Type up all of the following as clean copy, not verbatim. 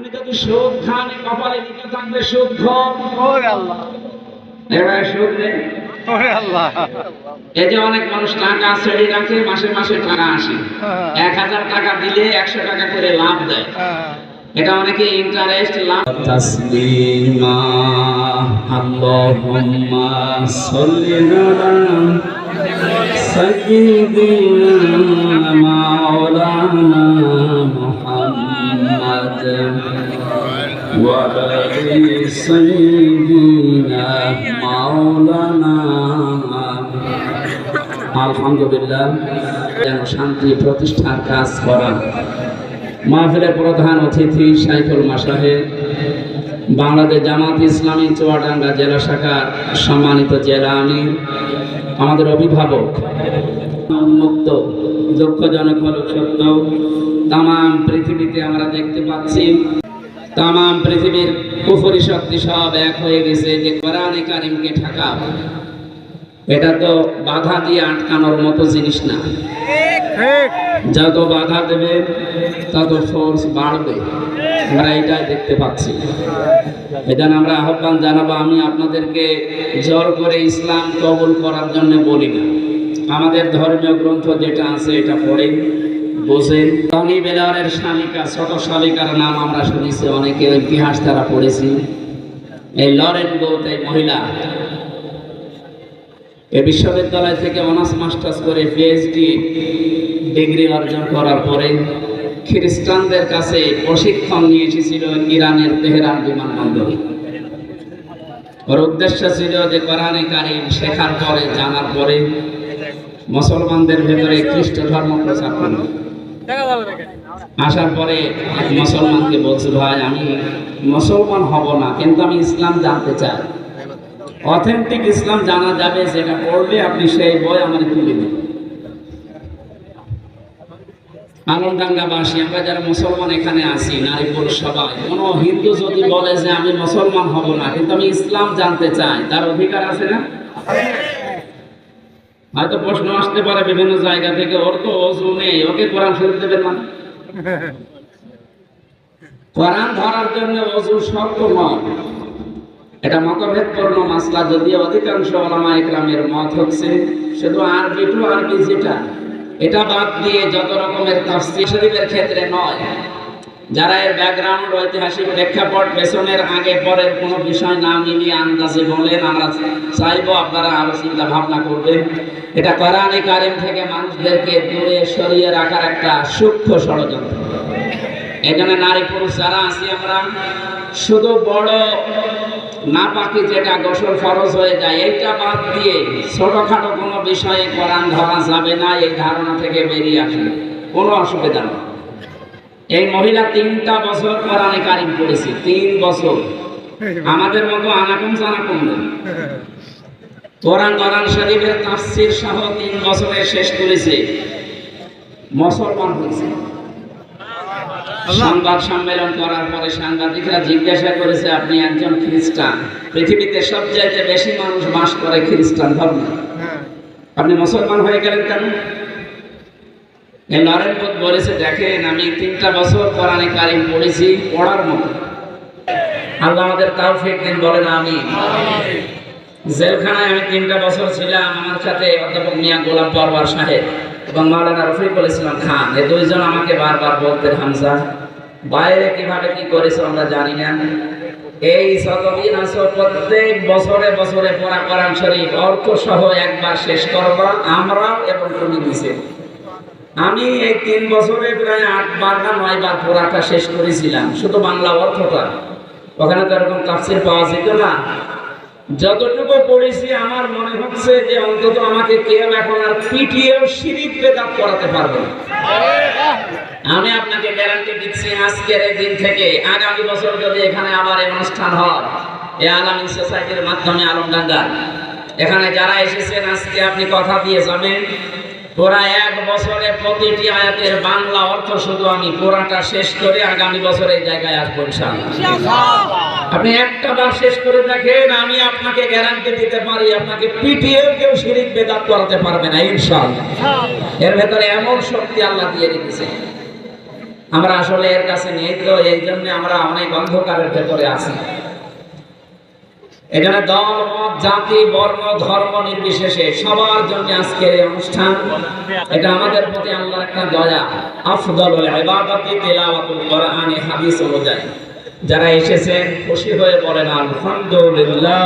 আপনি যদি সুদ খান কপালে লিখে থাকবে সুদ খোর। আল্লাহ, এবার সুদ নেই। এই যে অনেক মানুষ টাকা ছেড়ে রাখে, মাসে মাসে টাকা আসে, 1000 টাকা দিলে 100 টাকা করে লাভ দেয়। এটা অনেকে ইন্টারেস্ট লাভ। তাসলিমা আল্লাহুম্মা সাল্লি আলা সাইয়্যিদিনা মাওলানা মুহাম্মদ ওয়া আলি সাইয়্যিদিনা মাওলানা। আলহামদুলিল্লাহ, যেন শান্তি প্রতিষ্ঠার কাজ করা। মাহফিলের প্রধান অতিথি শাইখুল মাসাহেব, বাংলাদেশ জামাত ইসলামী চুয়াডাঙ্গা জেলা শাখার সম্মানিত জেলা আমির, আমাদের অভিভাবক, উন্মুক্ত দুঃখজনক হল সত্য, তাম পৃথিবীতে আমরা দেখতে পাচ্ছি তাম পৃথিবীর কুফরি শক্তি সব এক হয়ে গেছে যে কোরআনে কারিমকে ঠেকা। এটা তো বাধা দিয়ে আটকানোর মতো জিনিস না। যত বাধা দেবে তত ফোর্স বাড়বে, আমরা এটাই দেখতে পাচ্ছি। এজন্য আমরা আহ্বান জানাবো, আমি আপনাদেরকে জোর করে ইসলাম কবুল করার জন্য বলি না। আমাদের ধর্মীয় গ্রন্থ যেটা আছে এটা পড়ে বোঝেন। টনি বেলারের শালিকা, ছোট শালিকার নাম আমরা শুনেছি, অনেকে ইতিহাস তারা পড়েছি। এই লরেন গোত, এই মহিলা এই বিশ্ববিদ্যালয় থেকে অনার্স মাস্টার্স করে পিএইচডি ডিগ্রি অর্জন করার পরে খ্রিস্টানদের কাছে প্রশিক্ষণ নিয়ে এসেছিল ইরানের তেহরান বিমানবন্দরে। ওর উদ্দেশ্য ছিল যে কোরআনে কারিম শেখার পরে, জানার পরে মুসলমানদের ভেতরে খ্রিস্ট ধর্ম প্রচার করবে। আসার পরে এক মুসলমানকে বলছে, ভাই আমি মুসলমান হব না, কিন্তু আমি ইসলাম জানতে চাই। অথেন্টিক ইসলাম জানা যাবে, যেটা পড়লে আপনি সেই বই আমার তুলে দিন। আলমডাঙ্গাবাসী, আমরা যারা মুসলমান এখানে আছি, নারী পুরুষ সবাই, কোন হিন্দু যদি বলে যে আমি মুসলমান হব না কিন্তু আমি ইসলাম জানতে চাই, তার অধিকার আছে না? হয়তো প্রশ্ন আসতে পারে বিভিন্ন জায়গা থেকে, ওর তো ওযু নেই, ওকে কোরআন শরীফ দেবেন না? কোরআন ধরার জন্য ওযু শর্ত নয়, এটা মতভেদপূর্ণ মাসলা। যদিও অধিকাংশ উলামা ইকরামের মত হচ্ছে শুধু আরবি টু আরবি, যেটা এটা বাদ দিয়ে যত রকমের তাফসীর শরীফের ক্ষেত্রে নয়। যারা এর ব্যাকগ্রাউন্ড, ঐতিহাসিক প্রেক্ষাপট, পেছনের আগে পরের কোনো বিষয় না মিলিয়ে আন্দাজে বলেন, আমরা চাইবো আপনারা আরো চিন্তা ভাবনা করবেন। এটা কোরআনে কারিম থেকে মানুষদেরকে দূরে সরিয়ে রাখার একটা সূক্ষ্ম ষড়যন্ত্র। এই জন্য নারী পুরুষ যারা আছি, আমরা শুধু বড় নাপাকি যেটা গোসল ফরজ হয়ে যায়, এইটা বাদ দিয়ে ছোটখাটো কোনো বিষয়ে কোরআন ধরা যাবে না, এই ধারণা থেকে বেরিয়ে আসবে, কোনো অসুবিধা নেই। এই মহিলা 3টা বছর কোরআনে কারিম পড়েছে, 3 বছর। আমাদের মতো আনাকুম জানাকুম না, কোরআন শরীফের তাফসীর সহ 3 বছরে শেষ করেছে, মুসলমান হয়েছে। সংবাদ সম্মেলন করার পরে সাংবাদিকরা জিজ্ঞাসা করেছে, আপনি একজন খ্রিস্টান, পৃথিবীতে সবচাইতে বেশি মানুষ বাস করে খ্রিস্টান ধর্মে, আপনি মুসলমান হয়ে গেলেন কেন? এই লরেন গোত বলেছে, দেখেন আমি 3টা বছর কোরআনে কারিম পড়েছি, পড়ার মতো। আল্লাহ আমাদের তাওফিক দিন, বলেন আমিন। জেলখানায় আমি 3টা বছর ছিলাম, আমার সাথে অধ্যাপক মিয়া গোলাম পরওয়ার সাহেব এবং মাওলানা রফিকুল ইসলাম খান, এই 2 জন আমাকে বারবার বলতেন, হামজা বাইরে কিভাবে কি করেছো আমরা জানি না, এই যতদিন আছো প্রত্যেক বছরে বছরে পড়া কোরআন শরীফ অর্থ সহ একবার শেষ করবা, আমরা এবং তুমি দিছে। আমি এই 3 বছরে প্রায় 8 বার না 9 বার পড়াটা শেষ করেছিলাম, শুধু বাংলা অর্থটা। ওখানে তো এরকম তাফসীর পাওয়া যেত না। যতটুকু পড়েছি আমার মনে হচ্ছে যে অন্তত আমাকে কেউ এখন আর পিটিয়েও শিরিক বেদাত করাতে পারবে না। আমি আপনাকে গ্যারান্টি দিচ্ছি, আজকের এই দিন থেকে আগামী বছর যদি এখানে আবার এই অনুষ্ঠান হয়, এই আলামিন সোসাইটির মাধ্যমে আলমডাঙ্গা, এখানে যারা এসেছেন আজকে আপনি কথা দিয়ে যাবেন, পুরা 1 বছরে প্রতিটি আয়াতের বাংলা অর্থ শুধু আমি পুরাটা শেষ করে আগামী বছর এই জায়গায় আসবো ইনশাআল্লাহ। আপনি একটা বার শেষ করে দেখেন, আমি আপনাকে গ্যারান্টি দিতে পারি আপনাকে পিটিয়েও কেউ শিরিক বেদাত করাতে পারবে না ইনশাআল্লাহ। এর ভেতরে এমন শক্তি আল্লাহ দিয়ে রেখেছে। আমরা আসলে এর কাছে নেই, তো এই জন্য আমরা অনেক অন্ধকারের ভেতরে আছি। এখানে দল, মত, জাতি, বর্ণ, ধর্ম নির্বিশেষে সবার জন্য আজকের এই অনুষ্ঠান। এটা আমাদের প্রতি আল্লাহর একটা দয়া। আফদালুল ইবাদাতি তিলাওয়াতুল কোরআনি, হাদিস অনুযায়ী যারা এসেছেন খুশি হয়ে বলেন আলহামদুলিল্লাহ।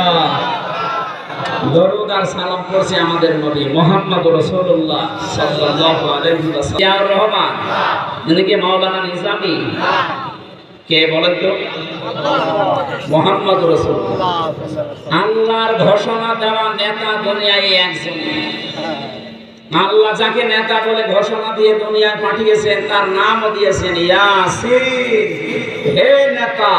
দরুদ আর সালাম করছি আমাদের নবী মুহাম্মদুর রাসূলুল্লাহ সাল্লাল্লাহু আলাইহি ওয়াসাল্লাম। ইয়া রহমান, যিনি কি মাওলানা নিজামী? কে বলেন তো? মুহাম্মদুর রাসূলুল্লাহ। আল্লাহর ঘোষণা দেওয়া নেতা দুনিয়ায় একজন। আল্লাহ যাকে নেতা বলে ঘোষণা দিয়ে দুনিয়ায় পাঠিয়েছেন, তার নামও দিয়েছেন ইয়াসিন, হে নেতা।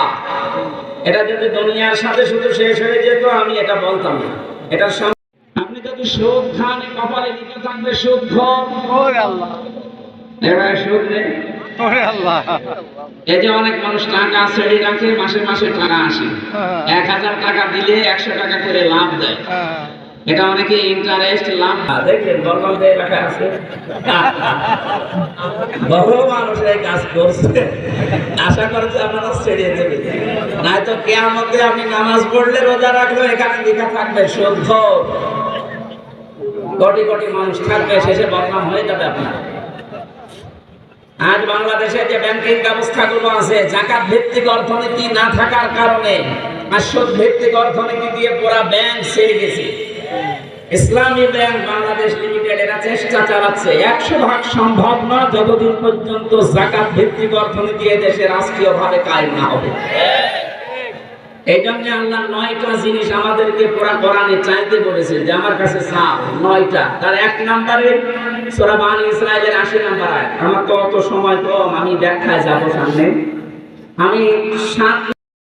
এটা যদি দুনিয়ার সাথে শুধু শেষ হয়ে যেত, আমি এটা বলতাম না। এটা আপনি যদি সুদ খান, কপালে লিখে থাকবে সুদ খোর। এবার সুদ নেই। এই যে অনেক মানুষ টাকা ছেড়ে রাখে, মাসে মাসে টাকা আসে, 1000 টাকা দিলে 100 টাকা করে লাভ দেয়। এটা অনেকে ইন্টারেস্ট লাভ দেখেন, বর্ণালতে লেখা আছে। বহু মানুষ এই কাজ করছে, আশা করছে আপনারা ছেড়ে দেবে। নয়তো কিয়ামতে আপনি নামাজ পড়লে, রোজা রাখলে, এখানে লেখা থাকবে সুদ খোর। কোটি কোটি মানুষ থাকবে, শেষে বদনাম হয়ে যাবে আপনার। আজ বাংলাদেশে যে ব্যাংকিং ব্যবস্থাগুলো আছে, যাকাত ভিত্তিক অর্থনীতি না থাকার কারণে আর সুদ ভিত্তিক অর্থনীতি দিয়ে পুরা ব্যাংক ছেড়ে গেছে। ইসলামী ব্যাংক বাংলাদেশ লিমিটেড এরা চেষ্টা চালাচ্ছে। 100% সম্ভব না যতদিন পর্যন্ত যাকাত ভিত্তিক অর্থনীতি দেশে রাষ্ট্রীয়ভাবে কায়েম না হবে। এই জন্য আল্লাহ 9টা জিনিস আমাদেরকে পুরা কোরআনে চাইতে বলেছে যে আমার কাছে চাও 9টা। তার 1 নম্বরে সূরা বানী ইসরাঈলের 80 নম্বর আয়াত। আমার তো অত সময় কম, আমি ব্যাখ্যায় যাব সামনে। আমি 7